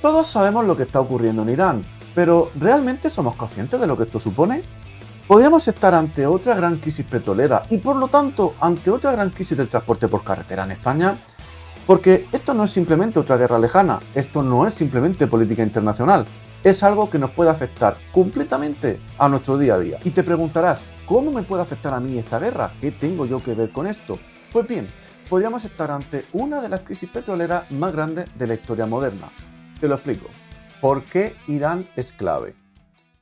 Todos sabemos lo que está ocurriendo en Irán, pero ¿realmente somos conscientes de lo que esto supone? Podríamos estar ante otra gran crisis petrolera y por lo tanto ante otra gran crisis del transporte por carretera en España, porque esto no es simplemente otra guerra lejana, esto no es simplemente política internacional, es algo que nos puede afectar completamente a nuestro día a día. Y te preguntarás, ¿cómo me puede afectar a mí esta guerra? ¿Qué tengo yo que ver con esto? Pues bien, podríamos estar ante una de las crisis petroleras más grandes de la historia moderna. Te lo explico. ¿Por qué Irán es clave?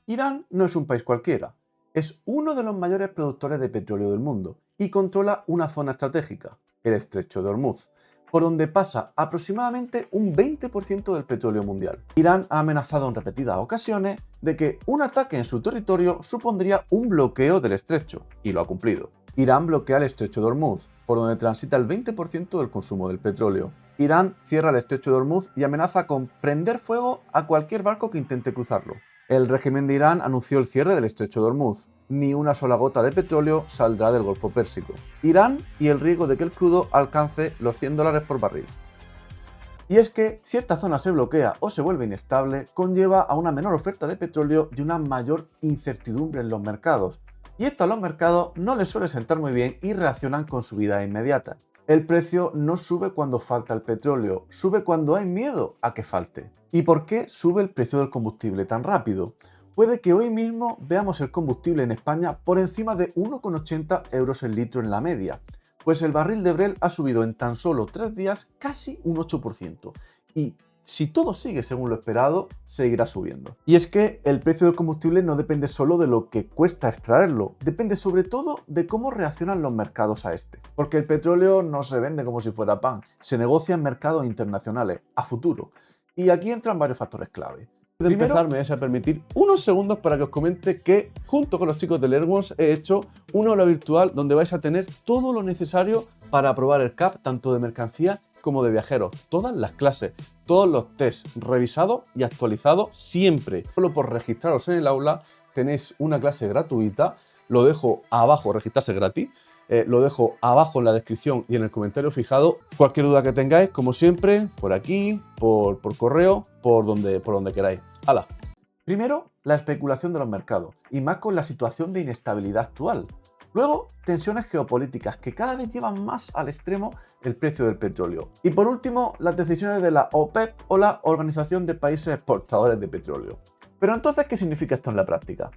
Irán no es un país cualquiera, es uno de los mayores productores de petróleo del mundo y controla una zona estratégica, el Estrecho de Hormuz, por donde pasa aproximadamente un 20% del petróleo mundial. Irán ha amenazado en repetidas ocasiones de que un ataque en su territorio supondría un bloqueo del estrecho, y lo ha cumplido. Irán bloquea el Estrecho de Hormuz, por donde transita el 20% del consumo del petróleo. Irán cierra el Estrecho de Hormuz y amenaza con prender fuego a cualquier barco que intente cruzarlo. El régimen de Irán anunció el cierre del Estrecho de Hormuz. Ni una sola gota de petróleo saldrá del Golfo Pérsico. Irán y el riesgo de que el crudo alcance los $100 por barril. Y es que si esta zona se bloquea o se vuelve inestable, conlleva a una menor oferta de petróleo y una mayor incertidumbre en los mercados. Y esto a los mercados no les suele sentar muy bien y reaccionan con subidas inmediatas. El precio no sube cuando falta el petróleo, sube cuando hay miedo a que falte. ¿Y por qué sube el precio del combustible tan rápido? Puede que hoy mismo veamos el combustible en España por encima de 1,80 euros el litro en la media, pues el barril de Brent ha subido en tan solo 3 días casi un 8%. Y si todo sigue según lo esperado, seguirá subiendo. Y es que el precio del combustible no depende solo de lo que cuesta extraerlo, depende sobre todo de cómo reaccionan los mercados a este. Porque el petróleo no se vende como si fuera pan, se negocia en mercados internacionales, a futuro. Y aquí entran varios factores clave. De empezar, me vais a permitir unos segundos para que os comente que, junto con los chicos de Learnworms, he hecho una aula virtual donde vais a tener todo lo necesario para aprobar el CAP, tanto de mercancía como de viajeros. Todas las clases, todos los tests revisados y actualizados siempre. Solo por registraros en el aula tenéis una clase gratuita. Lo dejo abajo, registrarse gratis. Lo dejo abajo en la descripción y en el comentario fijado. Cualquier duda que tengáis, como siempre, por aquí, por correo, por donde queráis. ¡Hala! Primero, la especulación de los mercados, y más con la situación de inestabilidad actual. Luego, tensiones geopolíticas que cada vez llevan más al extremo el precio del petróleo. Y por último, las decisiones de la OPEP o la Organización de Países Exportadores de Petróleo. Pero entonces, ¿qué significa esto en la práctica?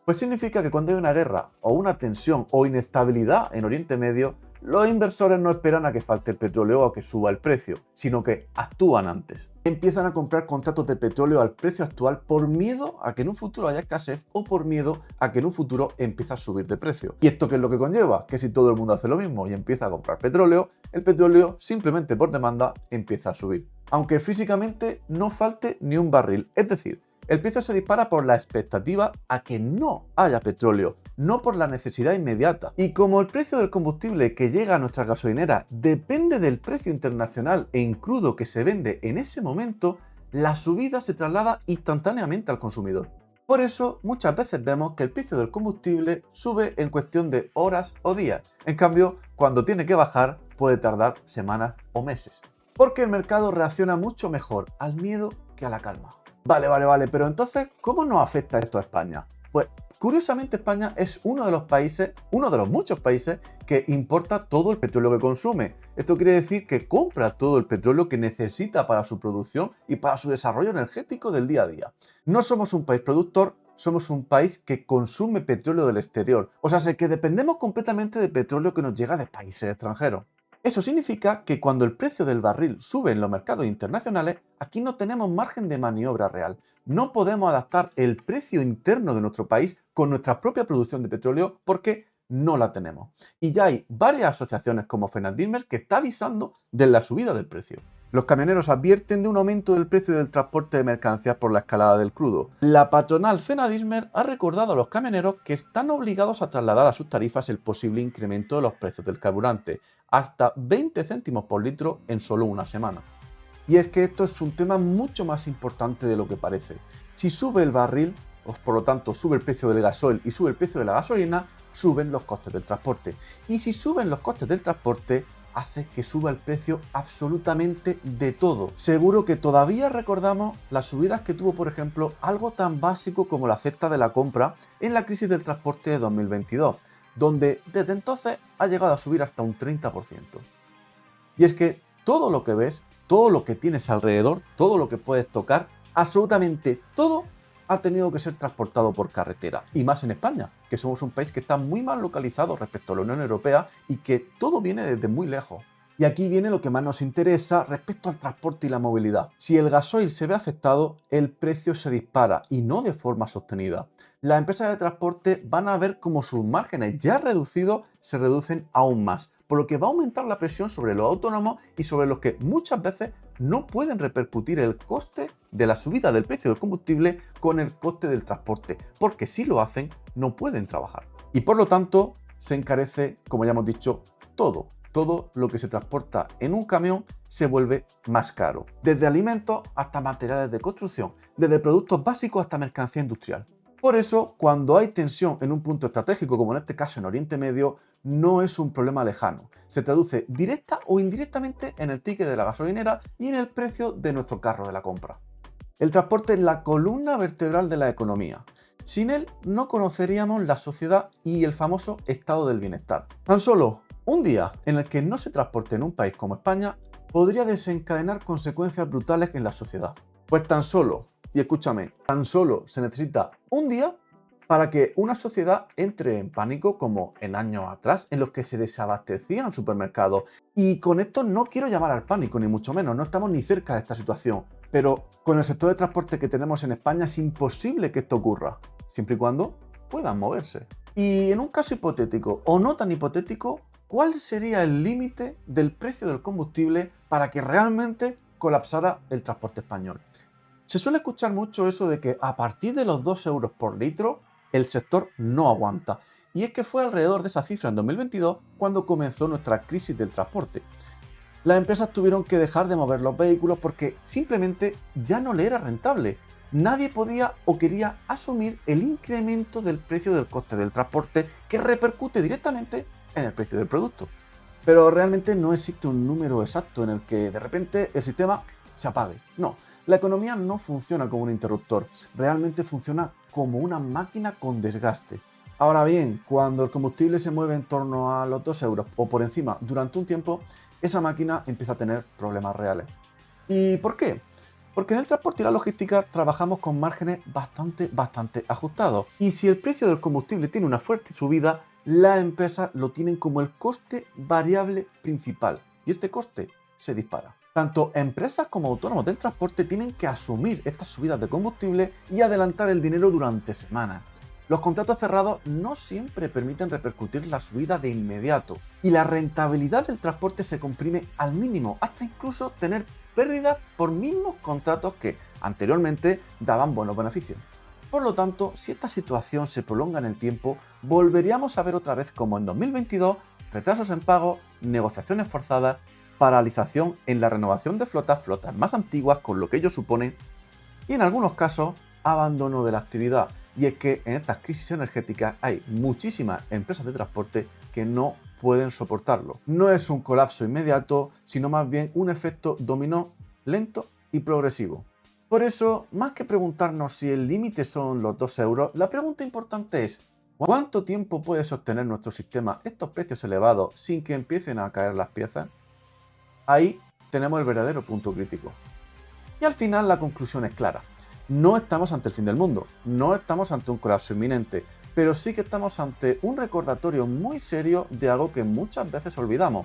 Pues significa que cuando hay una guerra o una tensión o inestabilidad en Oriente Medio, los inversores no esperan a que falte el petróleo o a que suba el precio, sino que actúan antes. Empiezan a comprar contratos de petróleo al precio actual por miedo a que en un futuro haya escasez o por miedo a que en un futuro empiece a subir de precio. ¿Y esto qué es lo que conlleva? Que si todo el mundo hace lo mismo y empieza a comprar petróleo, el petróleo simplemente por demanda empieza a subir. Aunque físicamente no falte ni un barril, es decir, el precio se dispara por la expectativa a que no haya petróleo, no por la necesidad inmediata. Y como el precio del combustible que llega a nuestra gasolinera depende del precio internacional en crudo que se vende en ese momento, la subida se traslada instantáneamente al consumidor. Por eso, muchas veces vemos que el precio del combustible sube en cuestión de horas o días. En cambio, cuando tiene que bajar, puede tardar semanas o meses. Porque el mercado reacciona mucho mejor al miedo que a la calma. Vale, pero entonces, ¿cómo nos afecta esto a España? Pues, curiosamente, España es uno de los muchos países que importa todo el petróleo que consume. Esto quiere decir que compra todo el petróleo que necesita para su producción y para su desarrollo energético del día a día. No somos un país productor, somos un país que consume petróleo del exterior. O sea, que dependemos completamente de petróleo que nos llega de países extranjeros. Eso significa que cuando el precio del barril sube en los mercados internacionales, aquí no tenemos margen de maniobra real. No podemos adaptar el precio interno de nuestro país con nuestra propia producción de petróleo porque no la tenemos. Y ya hay varias asociaciones como Fenadismer que está avisando de la subida del precio. Los camioneros advierten de un aumento del precio del transporte de mercancías por la escalada del crudo. La patronal Fenadismer ha recordado a los camioneros que están obligados a trasladar a sus tarifas el posible incremento de los precios del carburante, hasta 20 céntimos por litro en solo una semana. Y es que esto es un tema mucho más importante de lo que parece. Si sube el barril, por lo tanto sube el precio del gasoil y sube el precio de la gasolina, suben los costes del transporte. Y si suben los costes del transporte, hace que suba el precio absolutamente de todo. Seguro que todavía recordamos las subidas que tuvo, por ejemplo, algo tan básico como la cesta de la compra en la crisis del transporte de 2022, donde desde entonces ha llegado a subir hasta un 30%. Y es que todo lo que ves, todo lo que tienes alrededor, todo lo que puedes tocar, absolutamente todo ha tenido que ser transportado por carretera, y más en España, que somos un país que está muy mal localizado respecto a la Unión Europea y que todo viene desde muy lejos. Y aquí viene lo que más nos interesa respecto al transporte y la movilidad. Si el gasoil se ve afectado, el precio se dispara y no de forma sostenida. Las empresas de transporte van a ver cómo sus márgenes ya reducidos se reducen aún más, por lo que va a aumentar la presión sobre los autónomos y sobre los que muchas veces no pueden repercutir el coste de la subida del precio del combustible con el coste del transporte, porque si lo hacen no pueden trabajar. Y por lo tanto se encarece, como ya hemos dicho, todo. Todo lo que se transporta en un camión se vuelve más caro, desde alimentos hasta materiales de construcción, desde productos básicos hasta mercancía industrial. Por eso, cuando hay tensión en un punto estratégico, como en este caso en Oriente Medio, no es un problema lejano. Se traduce directa o indirectamente en el ticket de la gasolinera y en el precio de nuestro carro de la compra. El transporte es la columna vertebral de la economía. Sin él no conoceríamos la sociedad y el famoso estado del bienestar. Tan solo un día en el que no se transporte en un país como España podría desencadenar consecuencias brutales en la sociedad. Pues tan solo, y escúchame, tan solo se necesita un día para que una sociedad entre en pánico como en años atrás en los que se desabastecían los supermercados. Y con esto no quiero llamar al pánico, ni mucho menos, no estamos ni cerca de esta situación. Pero con el sector de transporte que tenemos en España es imposible que esto ocurra, siempre y cuando puedan moverse. Y en un caso hipotético o no tan hipotético, ¿cuál sería el límite del precio del combustible para que realmente colapsara el transporte español? Se suele escuchar mucho eso de que a partir de los 2 euros por litro, el sector no aguanta. Y es que fue alrededor de esa cifra en 2022 cuando comenzó nuestra crisis del transporte. Las empresas tuvieron que dejar de mover los vehículos porque simplemente ya no le era rentable. Nadie podía o quería asumir el incremento del precio del coste del transporte que repercute directamente en el precio del producto. Pero realmente no existe un número exacto en el que de repente el sistema se apague. No, la economía no funciona como un interruptor, realmente funciona como una máquina con desgaste. Ahora bien, cuando el combustible se mueve en torno a los 2 euros o por encima durante un tiempo, esa máquina empieza a tener problemas reales. ¿Y por qué? Porque en el transporte y la logística trabajamos con márgenes bastante ajustados. Y si el precio del combustible tiene una fuerte subida, las empresas lo tienen como el coste variable principal. Y este coste se dispara. Tanto empresas como autónomos del transporte tienen que asumir estas subidas de combustible y adelantar el dinero durante semanas. Los contratos cerrados no siempre permiten repercutir la subida de inmediato y la rentabilidad del transporte se comprime al mínimo, hasta incluso tener pérdidas por mismos contratos que anteriormente daban buenos beneficios. Por lo tanto, si esta situación se prolonga en el tiempo, volveríamos a ver otra vez como en 2022 retrasos en pago, negociaciones forzadas, paralización en la renovación de flotas más antiguas con lo que ello supone y en algunos casos abandono de la actividad. Y es que en estas crisis energéticas hay muchísimas empresas de transporte que no pueden soportarlo. No es un colapso inmediato, sino más bien un efecto dominó lento y progresivo. Por eso, más que preguntarnos si el límite son los 2 euros, la pregunta importante es ¿cuánto tiempo puede sostener nuestro sistema estos precios elevados sin que empiecen a caer las piezas? Ahí tenemos el verdadero punto crítico. Y al final la conclusión es clara. No estamos ante el fin del mundo, no estamos ante un colapso inminente, pero sí que estamos ante un recordatorio muy serio de algo que muchas veces olvidamos.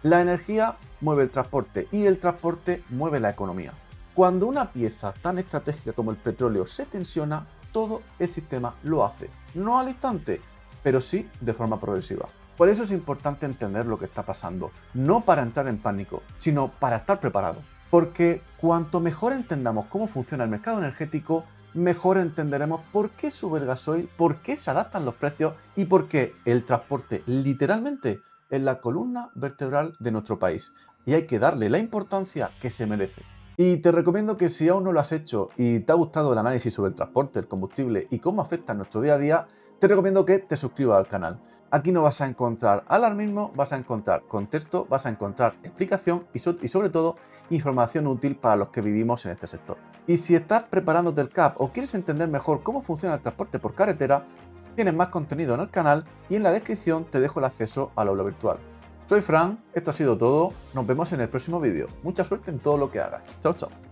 La energía mueve el transporte y el transporte mueve la economía. Cuando una pieza tan estratégica como el petróleo se tensiona, todo el sistema lo hace. No al instante, pero sí de forma progresiva. Por eso es importante entender lo que está pasando, no para entrar en pánico, sino para estar preparado. Porque cuanto mejor entendamos cómo funciona el mercado energético, mejor entenderemos por qué sube el gasoil, por qué se adaptan los precios y por qué el transporte literalmente es la columna vertebral de nuestro país. Y hay que darle la importancia que se merece. Y te recomiendo que si aún no lo has hecho y te ha gustado el análisis sobre el transporte, el combustible y cómo afecta a nuestro día a día, te recomiendo que te suscribas al canal. Aquí no vas a encontrar alarmismo, vas a encontrar contexto, vas a encontrar explicación y sobre todo información útil para los que vivimos en este sector. Y si estás preparándote el CAP o quieres entender mejor cómo funciona el transporte por carretera, tienes más contenido en el canal y en la descripción te dejo el acceso al aula virtual. Soy Fran, esto ha sido todo, nos vemos en el próximo vídeo. Mucha suerte en todo lo que hagas. Chao, chao.